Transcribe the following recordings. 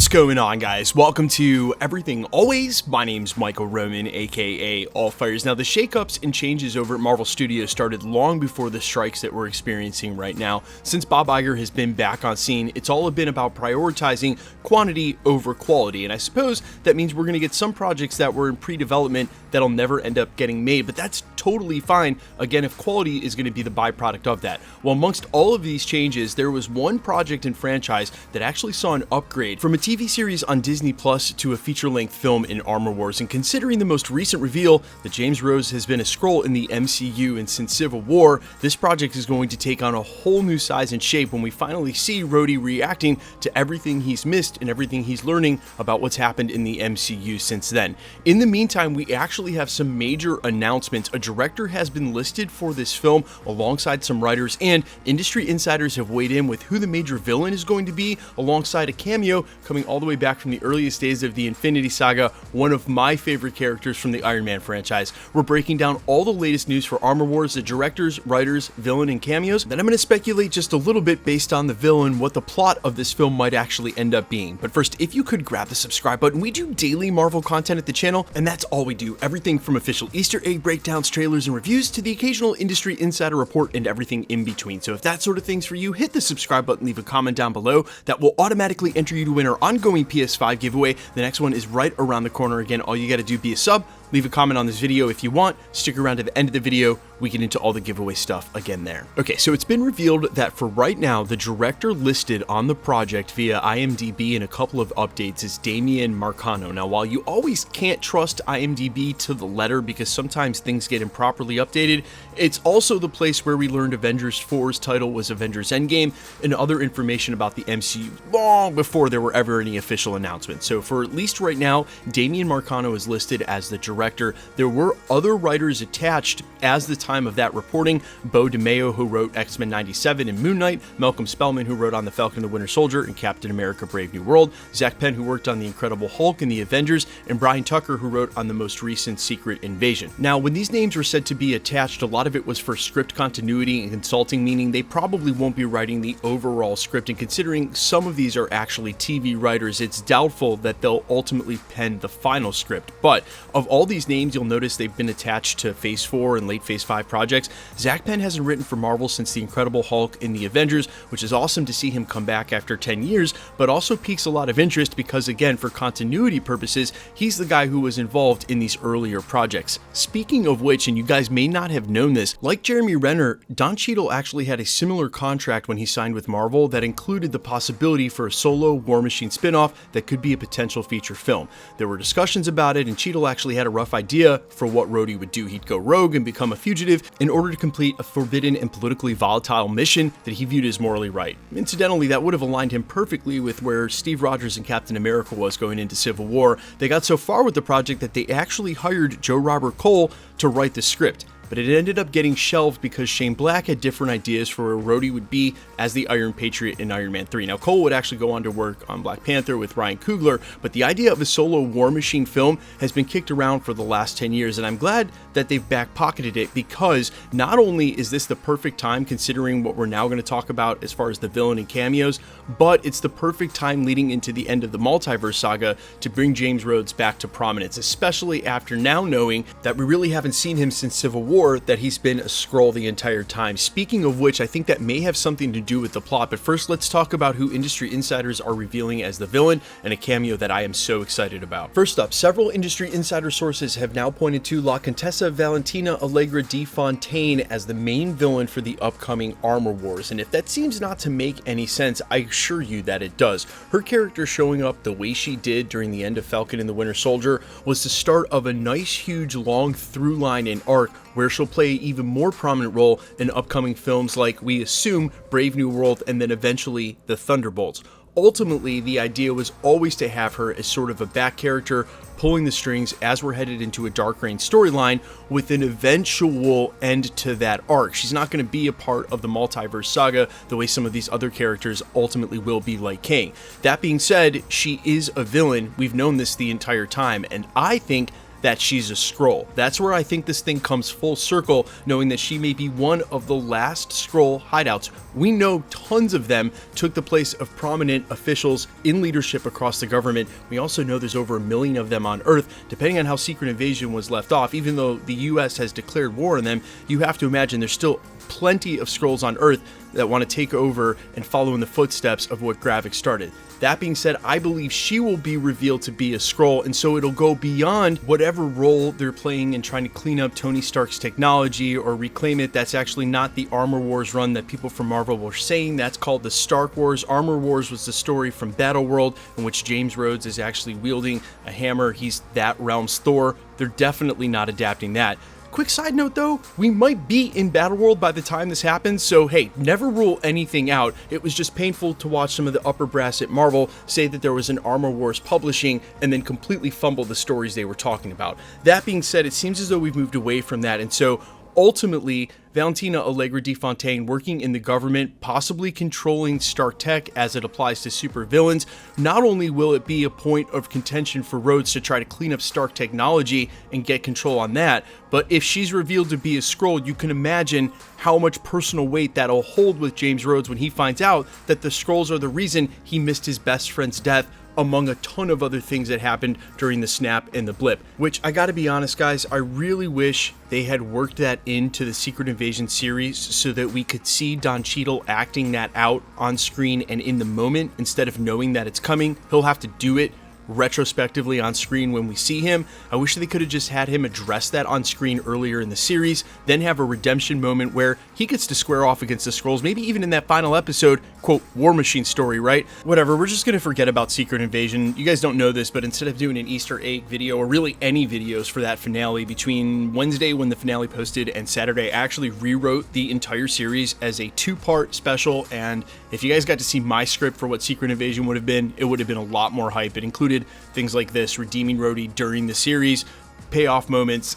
What's going on, guys? Welcome to Everything Always. My name's Michael Roman, aka Allfires. Now, the shakeups and changes over at Marvel Studios started long before the strikes that we're experiencing right now. Since Bob Iger has been back on scene, it's all been about prioritizing quantity over quality, and I suppose that means we're going to get some projects that were in pre-development that'll never end up getting made, but that's totally fine, again, if quality is going to be the byproduct of that. Well, amongst all of these changes, there was one project and franchise that actually saw an upgrade from a TV series on Disney Plus to a feature-length film in Armor Wars, and considering the most recent reveal that James Rhodes has been a Skrull in the MCU and since Civil War, this project is going to take on a whole new size and shape when we finally see Rhodey reacting to everything he's missed and everything he's learning about what's happened in the MCU since then. In the meantime, we actually have some major announcements. A director has been listed for this film alongside some writers, and industry insiders have weighed in with who the major villain is going to be, alongside a cameo coming all the way back from the earliest days of the Infinity Saga, one of my favorite characters from the Iron Man franchise. We're breaking down all the latest news for Armor Wars, the directors, writers, villain, and cameos. Then I'm going to speculate just a little bit based on the villain what the plot of this film might actually end up being. But first, if you could grab the subscribe button. We do daily Marvel content at the channel, and that's all we do. Everything from official Easter egg breakdowns, trailers, and reviews to the occasional industry insider report and everything in between. So if that sort of thing's for you, hit the subscribe button, leave a comment down below. That will automatically enter you to win our ongoing PS5 giveaway. The next one is right around the corner. Again, all you got to do, be a sub, leave a comment on this video if you want, stick around to the end of the video, we get into all the giveaway stuff again there. Okay, so it's been revealed that for right now, the director listed on the project via IMDb and a couple of updates is Damian Marcano. Now, while you always can't trust IMDb to the letter because sometimes things get improperly updated, it's also the place where we learned Avengers 4's title was Avengers Endgame and other information about the MCU long before there were ever any official announcements. So for at least right now, Damian Marcano is listed as the director. There were other writers attached as the time of that reporting: Bo DeMeo, who wrote X-Men 97 and Moon Knight, Malcolm Spellman, who wrote on The Falcon and the Winter Soldier and Captain America Brave New World, Zach Penn, who worked on The Incredible Hulk and The Avengers, and Brian Tucker, who wrote on the most recent Secret Invasion. Now, when these names were said to be attached, a lot of it was for script continuity and consulting, meaning they probably won't be writing the overall script, and considering some of these are actually TV writers, it's doubtful that they'll ultimately pen the final script. But of all these names, you'll notice they've been attached to Phase 4 and late Phase 5 projects. Zach Penn hasn't written for Marvel since The Incredible Hulk in The Avengers, which is awesome to see him come back after 10 years, but also piques a lot of interest because, again, for continuity purposes, he's the guy who was involved in these earlier projects. Speaking of which, and you guys may not have known this, like Jeremy Renner, Don Cheadle actually had a similar contract when he signed with Marvel that included the possibility for a solo War Machine spinoff that could be a potential feature film. There were discussions about it, and Cheadle actually had a rough idea for what Rhodey would do. He'd go rogue and become a fugitive in order to complete a forbidden and politically volatile mission that he viewed as morally right. Incidentally, that would have aligned him perfectly with where Steve Rogers and Captain America was going into Civil War. They got so far with the project that they actually hired Joe Robert Cole to write the script, but it ended up getting shelved because Shane Black had different ideas for where Rhodey would be as the Iron Patriot in Iron Man 3. Now, Cole would actually go on to work on Black Panther with Ryan Coogler, but the idea of a solo War Machine film has been kicked around for the last 10 years, and I'm glad that they've back-pocketed it, because not only is this the perfect time considering what we're now going to talk about as far as the villain and cameos, but it's the perfect time leading into the end of the Multiverse saga to bring James Rhodes back to prominence, especially after now knowing that we really haven't seen him since Civil War, that he's been a Skrull the entire time. Speaking of which, I think that may have something to do with the plot, but first let's talk about who industry insiders are revealing as the villain, and a cameo that I am so excited about. First up, several industry insider sources have now pointed to La Contessa Valentina Allegra de Fontaine as the main villain for the upcoming Armor Wars, and if that seems not to make any sense, I assure you that it does. Her character showing up the way she did during the end of Falcon and the Winter Soldier was the start of a nice, huge, long through line and arc where she'll play an even more prominent role in upcoming films like, we assume, Brave New World and then eventually The Thunderbolts. Ultimately, the idea was always to have her as sort of a back character pulling the strings as we're headed into a Dark Reign storyline with an eventual end to that arc. She's not going to be a part of the Multiverse saga the way some of these other characters ultimately will be, like Kang. That being said, she is a villain. We've known this the entire time, and I think that she's a Skrull. That's where I think this thing comes full circle, knowing that she may be one of the last Skrull hideouts. We know tons of them took the place of prominent officials in leadership across the government. We also know there's over 1 million of them on Earth. Depending on how Secret Invasion was left off, even though the US has declared war on them, you have to imagine there's still plenty of Skrulls on Earth that want to take over and follow in the footsteps of what Gravik started. That being said, I believe she will be revealed to be a Skrull, and so it'll go beyond whatever role they're playing in trying to clean up Tony Stark's technology or reclaim it. That's actually not the Armor Wars run that people from Marvel were saying. That's called the Stark Wars. Armor Wars was the story from Battleworld in which James Rhodes is actually wielding a hammer. He's that realm's Thor. They're definitely not adapting that. Quick side note though, we might be in Battleworld by the time this happens, so hey, never rule anything out. It was just painful to watch some of the upper brass at Marvel say that there was an Armor Wars publishing and then completely fumble the stories they were talking about. That being said, it seems as though we've moved away from that, and so ultimately, Valentina Allegra de Fontaine working in the government, possibly controlling Stark Tech as it applies to supervillains. Not only will it be a point of contention for Rhodes to try to clean up Stark technology and get control on that, but if she's revealed to be a Skrull, you can imagine how much personal weight that'll hold with James Rhodes when he finds out that the Skrulls are the reason he missed his best friend's death, among a ton of other things that happened during the snap and the blip. Which, I gotta be honest guys, I really wish they had worked that into the Secret Invasion series so that we could see Don Cheadle acting that out on screen and in the moment instead of knowing that it's coming. He'll have to do it retrospectively on screen when we see him. I wish they could have just had him address that on screen earlier in the series, then have a redemption moment where he gets to square off against the Skrulls, maybe even in that final episode, quote, War Machine story, right? Whatever, we're just gonna forget about Secret Invasion. You guys don't know this, but instead of doing an Easter egg video, or really any videos for that finale, between Wednesday when the finale posted and Saturday, I actually rewrote the entire series as a 2-part special, and if you guys got to see my script for what Secret Invasion would have been, it would have been a lot more hype. It included things like this, redeeming Rhodey during the series, payoff moments.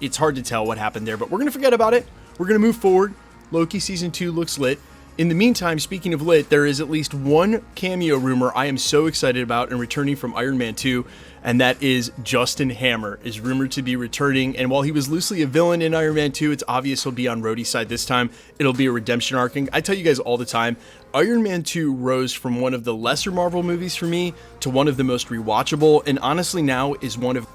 It's hard to tell what happened there, but we're gonna forget about it. We're gonna move forward. Loki Season 2 looks lit. In the meantime, speaking of lit, there is at least one cameo rumor I am so excited about and returning from Iron Man 2, and that is Justin Hammer is rumored to be returning. And while he was loosely a villain in Iron Man 2, it's obvious he'll be on Rhodey's side this time. It'll be a redemption arc. And I tell you guys all the time, Iron Man 2 rose from one of the lesser Marvel movies for me to one of the most rewatchable, and honestly now is one of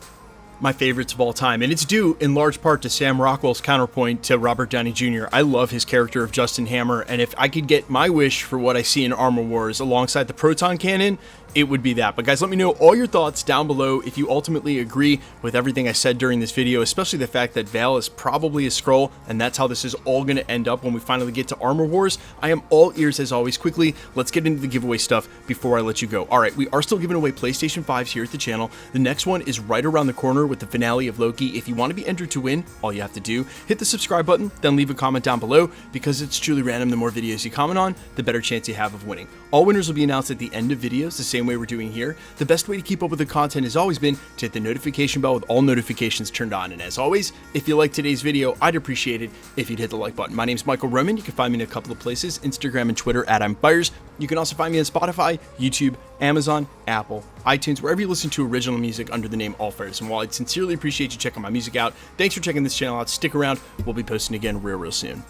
my favorites of all time, and it's due in large part to Sam Rockwell's counterpoint to Robert Downey Jr. I love his character of Justin Hammer, and if I could get my wish for what I see in Armor Wars alongside the Proton Cannon, it would be that. But guys, let me know all your thoughts down below if you ultimately agree with everything I said during this video, especially the fact that Val is probably a Skrull, and that's how this is all going to end up when we finally get to Armor Wars. I am all ears as always. Quickly, let's get into the giveaway stuff before I let you go. Alright, we are still giving away PlayStation 5s here at the channel. The next one is right around the corner with the finale of Loki. If you want to be entered to win, all you have to do, hit the subscribe button, then leave a comment down below, because it's truly random. The more videos you comment on, the better chance you have of winning. All winners will be announced at the end of videos, the same way we're doing here. The best way to keep up with the content has always been to hit the notification bell with all notifications turned on. And as always, if you liked today's video, I'd appreciate it if you'd hit the like button. My name's Michael Roman. You can find me in a couple of places, Instagram and Twitter at I'mBuyers. You can also find me on Spotify, YouTube, Amazon, Apple, iTunes, wherever you listen to original music under the name Allfairs. And while I'd sincerely appreciate you checking my music out, thanks for checking this channel out. Stick around. We'll be posting again real soon.